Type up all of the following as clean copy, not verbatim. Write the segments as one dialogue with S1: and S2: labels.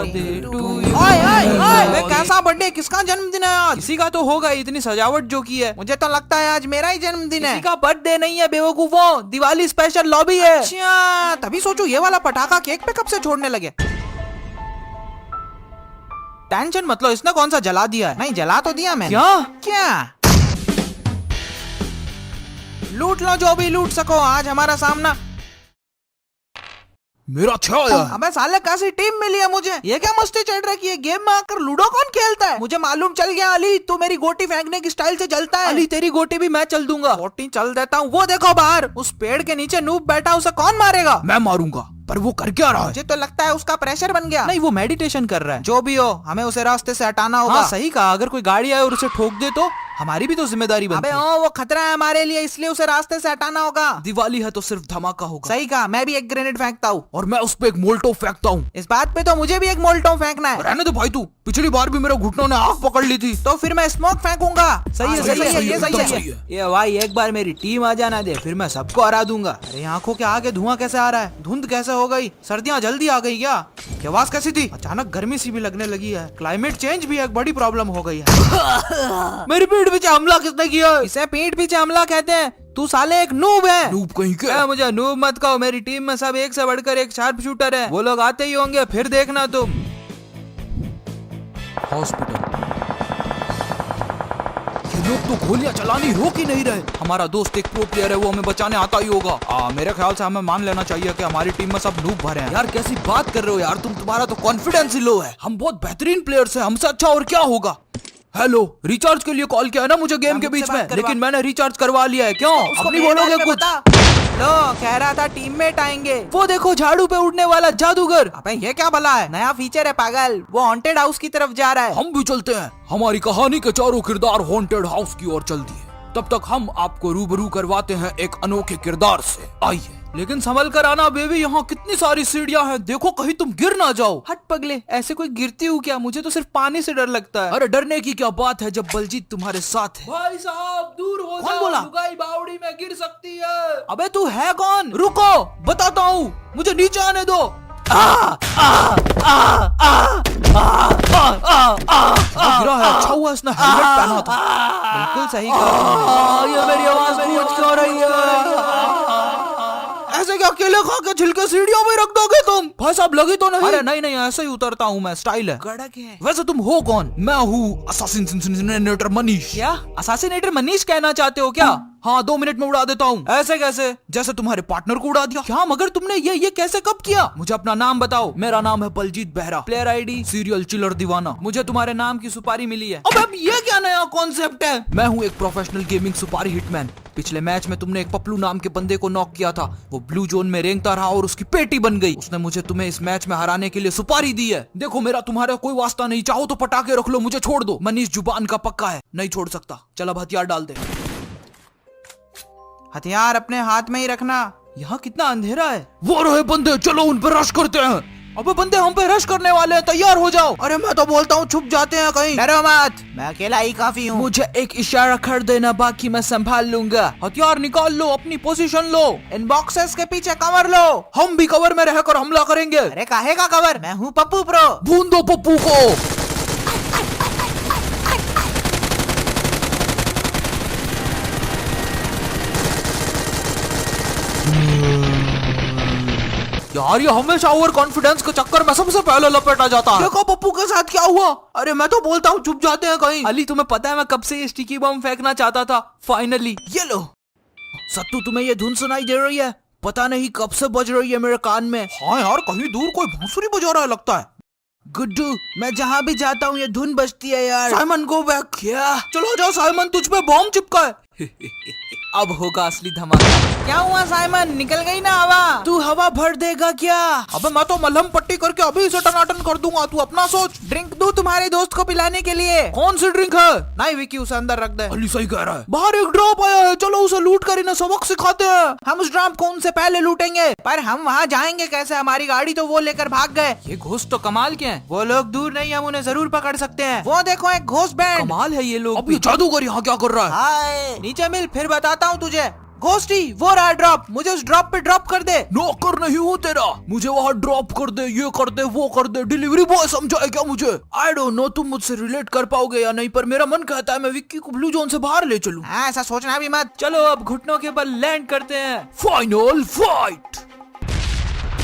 S1: Birthday to you. ओए कैसा birthday, किसका जन्मदिन है आज? किसी का तो होगा, इतनी सजावट जो की है। मुझे तो लगता है आज मेरा ही जन्मदिन है। किसी का बर्थडे नहीं है बेवकूफों, दिवाली स्पेशल लॉबी है। अच्छा, तभी सोचू ये वाला पटाखा केक पे कब से छोड़ने लगे। टेंशन मत लो, इसने कौन सा जला दिया है? नहीं जला तो दिया मैंने। क्या लूट लो जो भी लूट सको, आज हमारा सामना।
S2: मेरा अच्छा आया है।
S1: अबे साले कैसी टीम मिली है मुझे, ये क्या मस्ती चढ़ रही है? गेम में आकर लूडो कौन खेलता है? मुझे मालूम चल गया अली, तू मेरी गोटी फेंकने की स्टाइल से चलता है। अली तेरी गोटी भी मैं चल दूंगा। गोटी चल देता हूँ। वो देखो बाहर उस पेड़ के नीचे नूब बैठा, उसे कौन मारेगा?
S2: मैं मारूंगा, पर वो कर क्या रहा है?
S1: मुझे तो लगता है उसका प्रेशर बन गया। नहीं वो मेडिटेशन कर रहा है। जो भी हो, हमें उसे रास्ते से हटाना होगा। हाँ, सही कहा, अगर कोई गाड़ी आए और उसे ठोक दे तो हमारी भी तो जिम्मेदारी बनती है। अबे वो खतरा है हमारे लिए, इसलिए उसे रास्ते से हटाना होगा।
S2: दिवाली है तो सिर्फ धमाका होगा।
S1: सही कहा, मैं भी एक ग्रेनेड फेंकता हूँ।
S2: और मैं उस पे एक मोल्टो फेंकता हूँ।
S1: इस बात पे तो मुझे भी एक मोल्टो फेंकना है।
S2: रहने दो भाई, तू पिछली बार भी मेरे घुटनों ने आग पकड़ ली थी।
S1: तो फिर मैं स्मोक फेंकूंगा। सही है, सही है, ये सही है। ये भाई एक बार मेरी टीम आ जाना दे, फिर मैं सबको हरा दूंगा। अरे आंखों के आगे धुआं कैसे आ रहा है? धुंध कैसे हो गई? सर्दियाँ जल्दी आ गई क्या? आवाज कैसी थी? अचानक गर्मी सी भी लगने लगी है। क्लाइमेट चेंज भी एक बड़ी प्रॉब्लम हो गई है। मेरी पीठ पीछे हमला किसने किया? इसे पीठ पीछे हमला कहते हैं। तू साले एक नूब है।
S2: नूब कहीं के?
S1: मुझे नूब मत कहो, मेरी टीम में सब एक से बढ़कर एक शार्प शूटर है। वो लोग आते ही होंगे, फिर देखना तुम।
S2: हॉस्पिटल। ये लोग तो गोलियां चलानी रोक ही नहीं रहे। हमारा दोस्त एक प्रो प्लेयर है, वो हमें बचाने आता ही होगा।
S1: मेरे ख्याल से हमें मान लेना चाहिए कि हमारी टीम में सब नूब भरे हैं।
S2: यार कैसी बात कर रहे हो यार तुम, तुम्हारा तो कॉन्फिडेंस ही लो है। हम बहुत बेहतरीन प्लेयर्स हैं, हमसे अच्छा और क्या होगा। हेलो, रिचार्ज के लिए कॉल किया है ना मुझे गेम के बीच में, लेकिन मैंने रिचार्ज करवा लिया है। क्यों अब नहीं बोलोगे कुछ?
S1: लो कह रहा था टीममेट आएंगे। वो देखो झाड़ू पे उड़ने वाला जादूगर। अबे ये क्या भला है? नया फीचर है पागल, वो हॉन्टेड हाउस की तरफ जा रहा है।
S2: हम भी चलते हैं। हमारी कहानी के चारों किरदार हॉन्टेड हाउस की ओर चलती है। तब तक हम आपको रूबरू करवाते हैं एक अनोखे किरदार से। आइए।
S1: लेकिन संभल कर आना बेबी, यहाँ कितनी सारी सीढ़ियाँ हैं, देखो कहीं तुम गिर ना जाओ। हट पगले, ऐसे कोई गिरती हूँ क्या? मुझे तो सिर्फ पानी से डर लगता है।
S2: अरे डरने की क्या बात है जब बलजीत तुम्हारे साथ है।
S1: भाई साहब दूर हो
S2: कौन बोला?
S1: लुगाई बावड़ी में गिर सकती है। अबे तू है कौन? रुको बताता हूँ, मुझे नीचे आने दो।
S2: गिरा है, अच्छा हुआ इसने हेलमेट पहना था।
S1: बिल्कुल सही कहा।
S2: ये मेरी आवाज गूंज क्यों रही है?
S1: ऐसे क्या अकेले खा के छिलके सीढ़ियों में रख दोगे तुम? भाई साहब लगी तो नहीं? अरे नहीं नहीं, ऐसे ही उतरता हूँ मैं, स्टाइल है।
S2: गड़क है।
S1: वैसे तुम हो कौन?
S2: मैं हूँ असासिनेटर मनीष।
S1: क्या असासिनेटर मनीष कहना चाहते हो क्या?
S2: हाँ 2 मिनट में उड़ा देता हूँ।
S1: ऐसे कैसे?
S2: जैसे तुम्हारे पार्टनर को उड़ा दिया।
S1: क्या मगर तुमने ये कैसे कब किया?
S2: मुझे अपना नाम बताओ। मेरा नाम है Baljeet Behera.
S1: Player ID
S2: serial chiller दीवाना।
S1: मुझे तुम्हारे नाम की सुपारी मिली है। अब ये क्या नया कॉन्सेप्ट है?
S2: मैं हूँ एक प्रोफेशनल गेमिंग सुपारी हिटमैन। पिछले मैच में तुमने एक पप्लू नाम के बंदे को नॉक किया था। वो ब्लू जोन में रेंगता रहा और उसकी पेटी बन गई। उसने मुझे तुम्हें इस मैच में हराने के लिए सुपारी दी है। देखो मेरा तुम्हारा कोई वास्ता नहीं, चाहो तो पटाखे रख लो, मुझे छोड़ दो। मनीष जुबान का पक्का है, नहीं छोड़ सकता। चल अब हथियार डाल दे।
S1: हथियार अपने हाथ में ही रखना। यहाँ कितना अंधेरा है।
S2: वो रहे बंदे, चलो उन पर रश करते हैं।
S1: अबे बंदे हम पे रश करने वाले हैं, तैयार हो जाओ।
S2: अरे मैं तो बोलता हूँ छुप जाते हैं कहीं।
S1: डरो मत, मैं अकेला ही काफी हूँ।
S2: मुझे एक इशारा कर देना, बाकी मैं संभाल लूंगा।
S1: हथियार निकाल लो, अपनी पोजीशन लो। इन बॉक्सेस के पीछे कवर लो।
S2: हम भी कवर में रहकर हमला करेंगे।
S1: अरे काहे का कवर? मैं हूँ पप्पू प्रो।
S2: भून दो पप्पू को।
S1: यार ये हमेशा ओवर कॉन्फिडेंस के चक्कर में सबसे पहले लपेटा जाता है।
S2: देखो पप्पू के साथ क्या हुआ।
S1: अरे मैं तो बोलता हूँ छुप जाते हैं कहीं। अली तुम्हें पता है मैं कब से ये स्टिकी बम फेंकना चाहता था, फाइनली।
S2: ये लो। सत्तू तुम्हें ये धुन सुनाई दे रही है? पता नहीं कब से बज रही है मेरे कान में।
S1: हाँ यार, कहीं दूर कोई बांसुरी बजा रहा है लगता है।
S2: गुड्डू, मैं जहाँ भी जाता हूँ ये धुन बजती है यार।
S1: Simon go back.
S2: क्या?
S1: चलो जाओ साइमन, तुझ पे बॉम्ब चिपका है। अब होगा असली धमाका। क्या हुआ साइमन, निकल गई ना हवा?
S2: तू हवा भर देगा क्या?
S1: अबे मैं तो मलहम पट्टी करके अभी इसे टनाटन कर दूंगा, तू अपना सोच। ड्रिंक दूं तुम्हारे दोस्त को पिलाने के लिए?
S2: कौन सी ड्रिंक है?
S1: नहीं विकी, उसे अंदर रख दे।
S2: अली सही कह रहा है।
S1: बाहर एक ड्रॉप आया है, चलो उसे लूट कर इन्हें सबक सिखाते हैं। हम उस ड्रॉप को उनसे पहले लूटेंगे, पर हम वहाँ जाएंगे कैसे? हमारी गाड़ी तो वो लेकर भाग गए। ये घोस्ट तो कमाल के हैं, वो लोग दूर नहीं, हम उन्हें जरूर पकड़ सकते हैं। वो देखो एक घोस्ट बैंड।
S2: कमाल है ये लोग। अब ये जादूगर यहाँ क्या कर रहा है?
S1: हाय नीचे मिल, फिर बताता हूँ तुझे। घोस्टी वो रहा ड्रॉप, मुझे उस ड्रॉप पे ड्रॉप कर दे।
S2: नौकर नहीं हूँ तेरा, मुझे वहाँ ड्रॉप कर दे, ये कर दे, वो कर दे, डिलीवरी बॉय समझा है क्या मुझे? आई डोंट नो तुम मुझसे रिलेट कर पाओगे या नहीं, पर मेरा मन कहता है मैं विक्की को ब्लू जोन से बाहर ले चलूं।
S1: ऐसा सोचना भी मत।
S2: चलो अब घुटनों के बल लैंड करते हैं। Final fight.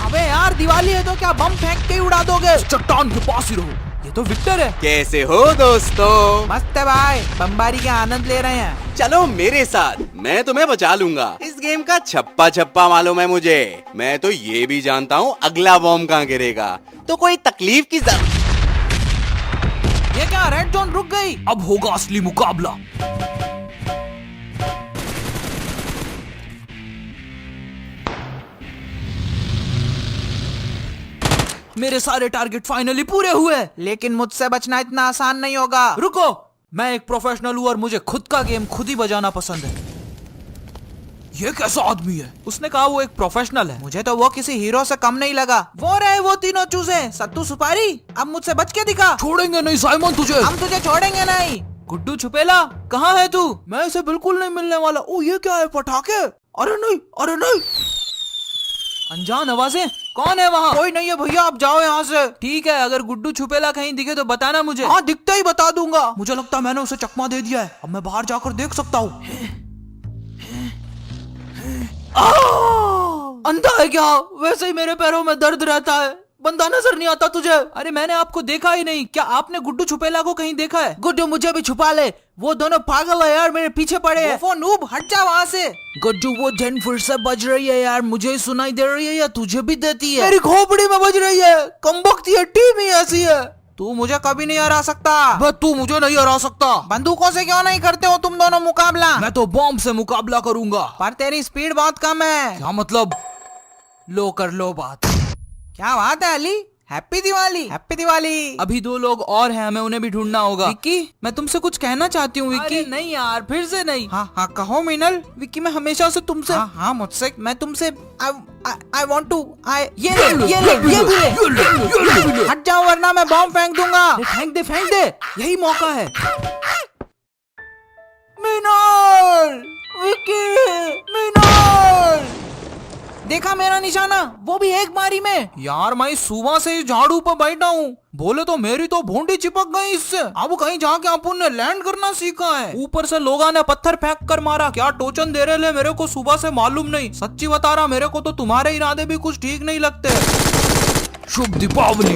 S1: अबे यार दिवाली है तो क्या बम फेंक के ही उड़ा दोगे?
S2: चट्टान के पास ही रहो, ये तो विक्टर है।
S3: कैसे हो दोस्तों?
S1: मस्त है भाई, बमबारी का आनंद ले रहे हैं।
S3: चलो मेरे साथ, मैं तुम्हें बचा लूंगा। इस गेम का छप्पा छप्पा मालूम है मुझे। मैं तो ये भी जानता हूँ अगला बॉम्ब कहाँ गिरेगा, तो कोई तकलीफ की जरूरत।
S1: ये क्या रेड जोन रुक गई?
S2: अब होगा असली मुकाबला। मेरे सारे टारगेट फाइनली पूरे हुए,
S1: लेकिन मुझसे बचना इतना आसान नहीं होगा।
S2: रुको, मैं एक प्रोफेशनल हूँ और मुझे खुद का गेम खुद ही बजाना पसंद है। ये कैसा आदमी है? उसने कहा वो एक प्रोफेशनल है।
S1: मुझे तो वो किसी हीरो से कम नहीं लगा। वो रहे वो तीनों चूजे, सत्तू सुपारी। अब मुझसे बच के दिखा।
S2: छोड़ेंगे नहीं साइमन तुझे,
S1: हम तुझे छोड़ेंगे नहीं।
S2: गुड्डू छुपेला कहाँ है तू? मैं इसे बिल्कुल नहीं मिलने वाला। ओ ये क्या है, पटाखे? अरे नहीं, अरे नहीं। अनजान आवाजें, कौन है वहाँ?
S1: कोई नहीं है भैया, आप जाओ यहाँ से।
S2: ठीक है, अगर गुड्डू छुपेला कहीं दिखे तो बताना मुझे।
S1: हाँ दिखता ही बता दूंगा।
S2: मुझे लगता है मैंने उसे चकमा दे दिया है, अब मैं बाहर जाकर देख सकता हूँ। अंधा है क्या? वैसे ही मेरे पैरों में दर्द रहता है। बंदा नजर नहीं आता तुझे? अरे मैंने आपको देखा ही नहीं। क्या आपने गुड्डू छुपेला को कहीं देखा है?
S1: गुड्डू मुझे भी छुपा ले, वो दोनों पागल है यार, मेरे पीछे पड़े हैं। वो नूब हट जा वहाँ से।
S2: गुड्डू वो जन फिर से बज रही है यार, मुझे ही सुनाई दे रही है या तुझे भी देती है?
S1: मेरी खोपड़ी में बज रही है। कमबख्त ये टीम ही ऐसी है। तू मुझे कभी नहीं हरा सकता।
S2: बस तू मुझे नहीं हरा सकता।
S1: बंदूकों से क्यों नहीं करते हो तुम दोनों मुकाबला?
S2: मैं तो बॉम्ब से मुकाबला करूंगा।
S1: पर तेरी स्पीड बहुत कम है।
S2: क्या मतलब? लो कर लो बात।
S1: क्या बात है अली? हैप्पी दिवाली। हैप्पी दिवाली।
S2: अभी 2 लोग और हैं, हमें उन्हें भी ढूंढना होगा।
S1: विक्की,
S2: मैं तुमसे कुछ कहना चाहती हूँ विक्की। नहीं यार, फिर से नहीं।
S1: हाँ हाँ कहो मीनल।
S2: विक्की मैं हमेशा से तुमसे
S1: हाँ हाँ मुझसे, मैं तुमसे I want to ये ले। हट जाओ वरना मैं बॉम्ब फेंक दूंगा।
S2: फेंक दे, फेंक दे, यही मौका है।
S1: मीनल, विक्की, मीनल, देखा मेरा निशाना, वो भी एक बारी में।
S2: यार मैं सुबह से ही झाड़ू पर बैठा हूँ, बोले तो मेरी तो भोंडी चिपक गई इससे। अब कहीं जाके अपन ने लैंड करना सीखा है। ऊपर से लोगों ने पत्थर फेंक कर मारा। क्या टोचन दे रहे मेरे को सुबह से मालूम नहीं। सच्ची बता रहा, मेरे को तो तुम्हारे इरादे भी कुछ ठीक नहीं लगते। शुभ दीपावली।